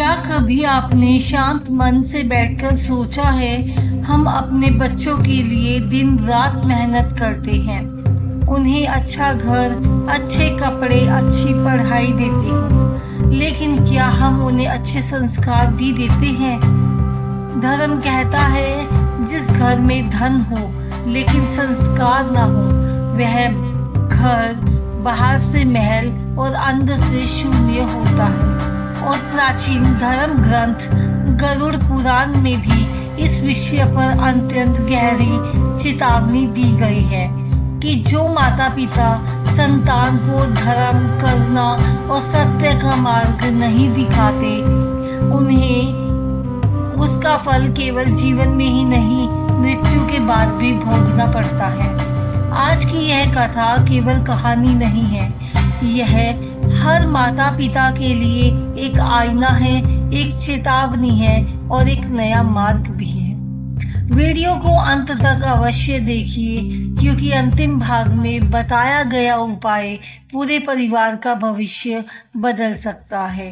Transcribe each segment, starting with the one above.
क्या कभी आपने शांत मन से बैठकर सोचा है, हम अपने बच्चों के लिए दिन रात मेहनत करते हैं, उन्हें अच्छा घर, अच्छे कपड़े, अच्छी पढ़ाई देते हैं, लेकिन क्या हम उन्हें अच्छे संस्कार भी देते हैं? धर्म कहता है जिस घर में धन हो लेकिन संस्कार ना हो, वह घर बाहर से महल और अंदर से शून्य होता है। और प्राचीन धर्म ग्रंथ गरुड़ पुराण में भी इस विषय पर अत्यंत गहरी चेतावनी दी गई है कि जो माता पिता संतान को धर्म, करुणा और सत्य का मार्ग नहीं दिखाते, उन्हें उसका फल केवल जीवन में ही नहीं, मृत्यु के बाद भी भोगना पड़ता है। आज की यह कथा केवल कहानी नहीं है, यह हर माता पिता के लिए एक आईना है, एक चेतावनी है और एक नया मार्ग भी है। वीडियो को अंत तक अवश्य देखिए, क्योंकि अंतिम भाग में बताया गया उपाय पूरे परिवार का भविष्य बदल सकता है।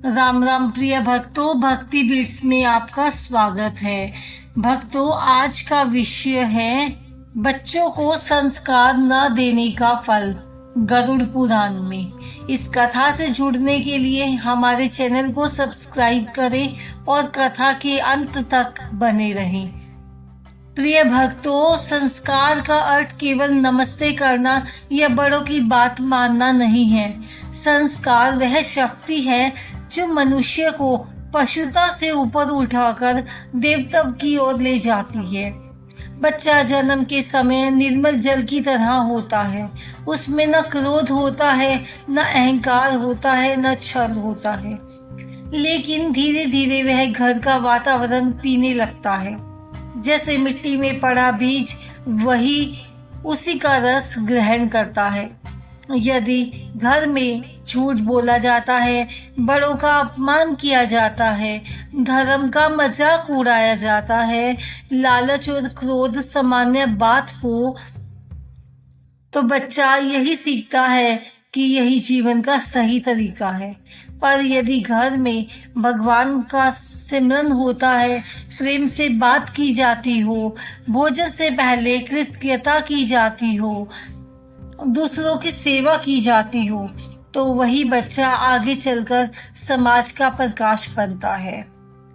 राम राम प्रिय भक्तों, भक्ति बीट्स में आपका स्वागत है। भक्तों, आज का विषय है बच्चों को संस्कार न देने का फल, गरुड़ पुराण में। इस कथा से जुड़ने के लिए हमारे चैनल को सब्सक्राइब करें और कथा के अंत तक बने रहें। प्रिय भक्तों, संस्कार का अर्थ केवल नमस्ते करना या बड़ों की बात मानना नहीं है। संस्कार वह शक्ति है जो मनुष्य को पशुता से ऊपर उठाकर देवत्व की ओर ले जाती है। बच्चा जन्म के समय निर्मल जल की तरह होता है। उसमें न क्रोध होता है, न अहंकार होता है, न छल होता है। लेकिन धीरे धीरे वह घर का वातावरण पीने लगता है। जैसे मिट्टी में पड़ा बीज वही उसी का रस ग्रहण करता है। यदि घर में झूठ बोला जाता है, बड़ों का अपमान किया जाता है, धर्म का मजाक उड़ाया जाता है, लालच और क्रोध सामान्य बात हो, तो बच्चा यही सीखता है कि यही जीवन का सही तरीका है। पर यदि घर में भगवान का सिमरन होता है, प्रेम से बात की जाती हो, भोजन से पहले कृतज्ञता की जाती हो, दूसरों की सेवा की जाती हो, तो वही बच्चा आगे चलकर समाज का प्रकाश बनता है।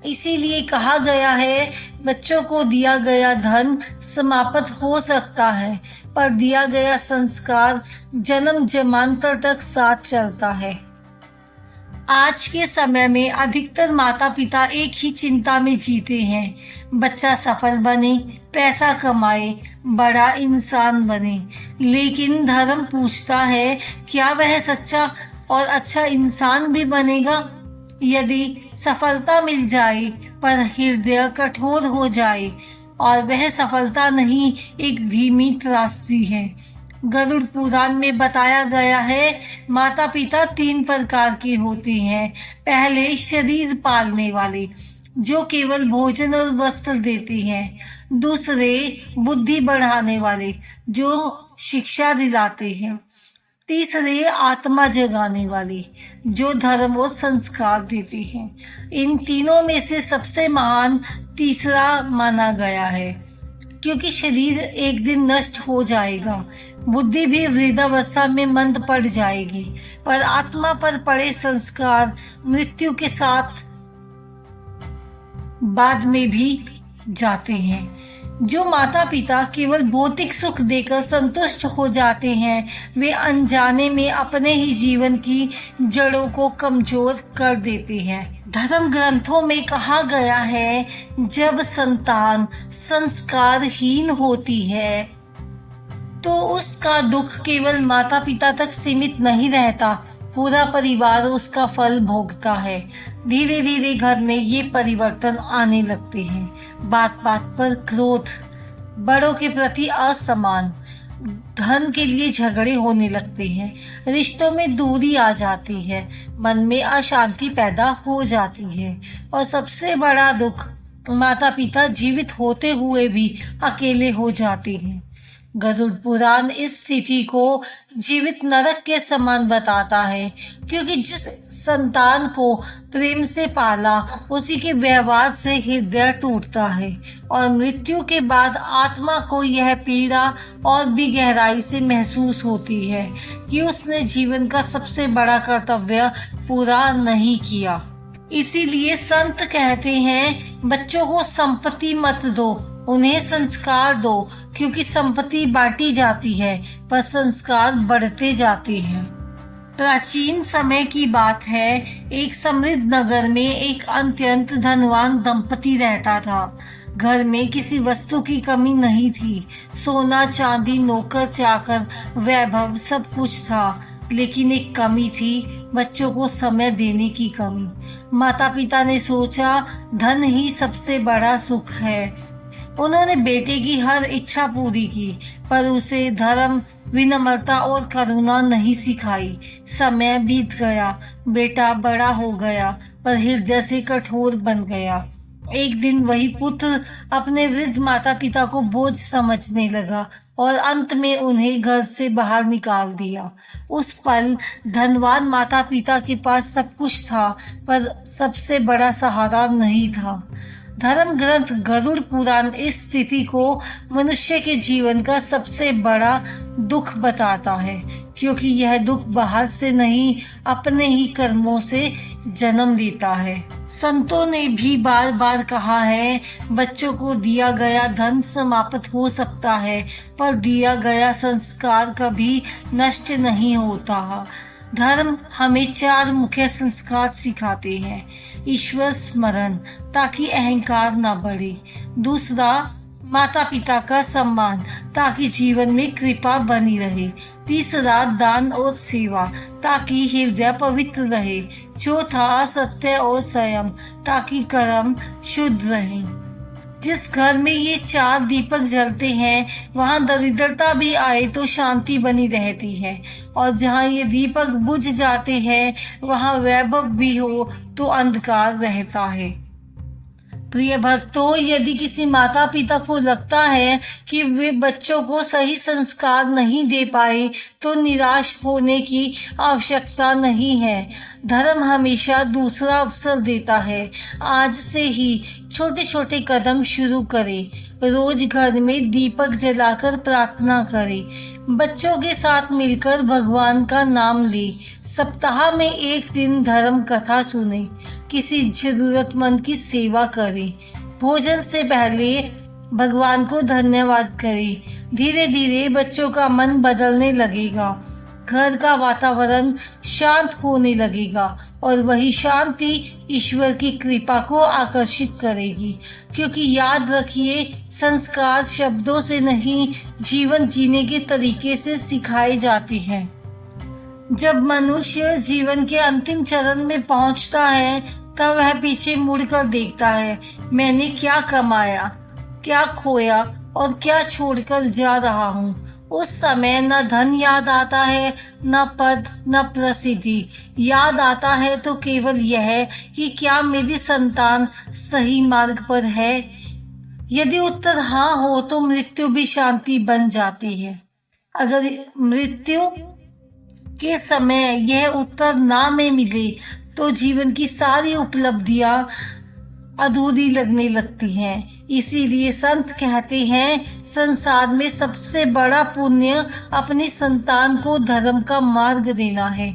इसीलिए कहा गया है, बच्चों को दिया गया धन समाप्त हो सकता है, पर दिया गया संस्कार जन्म जन्मांतर तक साथ चलता है। आज के समय में अधिकतर माता पिता एक ही चिंता में जीते हैं, बच्चा सफल बने, पैसा कमाए, बड़ा इंसान बने। लेकिन धर्म पूछता है, क्या वह सच्चा और अच्छा इंसान भी बनेगा? यदि सफलता मिल जाए पर हृदय कठोर हो जाए और वह सफलता नहीं, एक धीमी त्रासदी है। गरुड़ पुराण में बताया गया है, माता पिता 3 प्रकार के होते हैं। पहले शरीर पालने वाले, जो केवल भोजन और वस्त्र देते हैं। दूसरे बुद्धि बढ़ाने वाले, जो शिक्षा दिलाते हैं। तीसरे आत्मा जगाने वाले, जो धर्म और संस्कार देते हैं। इन तीनों में से सबसे महान तीसरा माना गया है, क्योंकि शरीर एक दिन नष्ट हो जाएगा, बुद्धि भी वृद्धावस्था में मंद पड़ जाएगी, पर आत्मा पर पड़े संस्कार मृत्यु के साथ बाद में भी जाते हैं। जो माता पिता केवल भौतिक सुख देकर संतुष्ट हो जाते हैं, वे अनजाने में अपने ही जीवन की जड़ों को कमजोर कर देते हैं। धर्म ग्रंथों में कहा गया है, जब संतान संस्कारहीन होती है तो उसका दुख केवल माता पिता तक सीमित नहीं रहता, पूरा परिवार उसका फल भोगता है। धीरे धीरे घर में ये परिवर्तन आने लगते हैं। बात बात पर क्रोध, बड़ों के प्रति असम्मान, धन के लिए झगड़े होने लगते हैं, रिश्तों में दूरी आ जाती है, मन में अशांति पैदा हो जाती है और सबसे बड़ा दुख, माता पिता जीवित होते हुए भी अकेले हो जाते हैं। गरुड़ पुराण इस स्थिति को जीवित नरक के समान बताता है, क्योंकि जिस संतान को प्रेम से पाला उसी के व्यवहार से हृदय टूटता है और मृत्यु के बाद आत्मा को यह पीड़ा और भी गहराई से महसूस होती है कि उसने जीवन का सबसे बड़ा कर्तव्य पूरा नहीं किया। इसीलिए संत कहते हैं, बच्चों को संपत्ति मत दो, उन्हें संस्कार दो, क्योंकि संपत्ति बांटी जाती है पर संस्कार बढ़ते जाते हैं। प्राचीन समय की बात है, एक समृद्ध नगर में एक अत्यंत धनवान दंपति रहता था। घर में किसी वस्तु की कमी नहीं थी, सोना चांदी नौकर चाकर वैभव सब कुछ था, लेकिन एक कमी थी, बच्चों को समय देने की कमी। माता पिता ने सोचा धन ही सबसे बड़ा सुख है। उन्होंने बेटे की हर इच्छा पूरी की, पर उसे धर्म, विनम्रता और करुणा नहीं सिखाई। समय बीत गया, बेटा बड़ा हो गया पर हृदय से कठोर बन गया। एक दिन वही पुत्र अपने वृद्ध माता पिता को बोझ समझने लगा और अंत में उन्हें घर से बाहर निकाल दिया। उस पल धनवान माता पिता के पास सब कुछ था, पर सबसे बड़ा सहारा नहीं था। धर्म ग्रंथ गरुड़ पुराण इस स्थिति को मनुष्य के जीवन का सबसे बड़ा दुख बताता है, क्योंकि यह दुख बाहर से नहीं, अपने ही कर्मों से जन्म लेता है। संतों ने भी बार बार कहा है, बच्चों को दिया गया धन समाप्त हो सकता है, पर दिया गया संस्कार कभी नष्ट नहीं होता। धर्म हमें 4 मुख्य संस्कार सिखाते हैं। ईश्वर स्मरण, ताकि अहंकार न बढ़े। दूसरा, माता पिता का सम्मान, ताकि जीवन में कृपा बनी रहे। तीसरा, दान और सेवा, ताकि हृदय पवित्र रहे। चौथा, सत्य और संयम, ताकि कर्म शुद्ध रहे। जिस घर में ये 4 दीपक जलते हैं, वहाँ दरिद्रता भी आए तो शांति बनी रहती है, और जहाँ ये दीपक बुझ जाते हैं, वहाँ वैभव भी हो तो अंधकार रहता है। प्रिय भक्तों, यदि किसी माता पिता को लगता है कि वे बच्चों को सही संस्कार नहीं दे पाए, तो निराश होने की आवश्यकता नहीं है। धर्म हमेशा दूसरा अवसर देता है। आज से ही छोटे छोटे कदम शुरू करें। रोज घर में दीपक जलाकर प्रार्थना करें। बच्चों के साथ मिलकर भगवान का नाम लें। सप्ताह में एक दिन धर्म कथा सुने। किसी जरूरतमंद की सेवा करें। भोजन से पहले भगवान को धन्यवाद करें। धीरे धीरे बच्चों का मन बदलने लगेगा। घर का वातावरण शांत होने लगेगा और वही शांति ईश्वर की कृपा को आकर्षित करेगी। क्योंकि याद रखिए, संस्कार शब्दों से नहीं, जीवन जीने के तरीके से सिखाए जाते हैं। जब मनुष्य जीवन के अंतिम चरण में पहुंचता है, तब वह पीछे मुड़कर देखता है, मैंने क्या कमाया, क्या खोया और क्या छोड़कर जा रहा हूँ। उस समय न धन याद आता है, न पद, न प्रसिद्धि। याद आता है तो केवल यह कि क्या मेरी संतान सही मार्ग पर है। यदि उत्तर हाँ हो तो मृत्यु भी शांति बन जाती है। अगर मृत्यु के समय यह उत्तर ना में मिले तो जीवन की सारी उपलब्धियां अधूरी लगने लगती हैं। इसीलिए संत कहते हैं, संसार में सबसे बड़ा पुण्य अपनी संतान को धर्म का मार्ग देना है,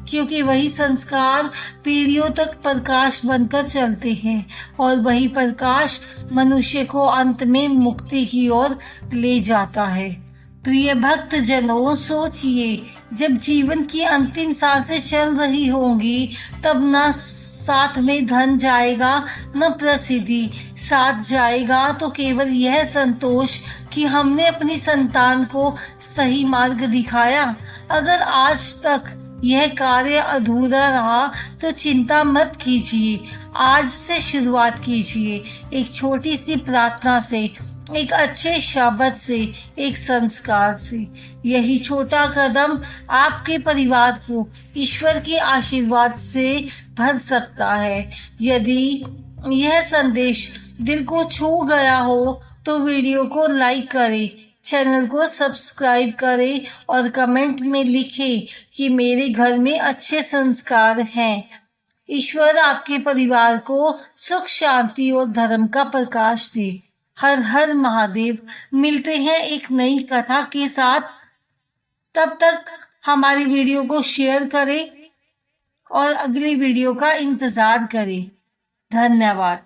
क्योंकि वही संस्कार पीढ़ियों तक प्रकाश बनकर चलते हैं और वही प्रकाश मनुष्य को अंत में मुक्ति की ओर ले जाता है। प्रिय भक्त जनों, सोचिए, जब जीवन की अंतिम सांसें चल रही होंगी, तब ना साथ में धन जाएगा, न प्रसिद्धि। साथ जाएगा तो केवल यह संतोष कि हमने अपनी संतान को सही मार्ग दिखाया। अगर आज तक यह कार्य अधूरा रहा तो चिंता मत कीजिए। आज से शुरुआत कीजिए, एक छोटी सी प्रार्थना से, एक अच्छे शब्द से, एक संस्कार से। यही छोटा कदम आपके परिवार को ईश्वर के आशीर्वाद से भर सकता है। यदि यह संदेश दिल को छू गया हो तो वीडियो को लाइक करें, चैनल को सब्सक्राइब करें और कमेंट में लिखें कि मेरे घर में अच्छे संस्कार हैं। ईश्वर आपके परिवार को सुख, शांति और धर्म का प्रकाश दे। हर हर महादेव। मिलते हैं एक नई कथा के साथ। तब तक हमारी वीडियो को शेयर करें और अगली वीडियो का इंतजार करें। धन्यवाद।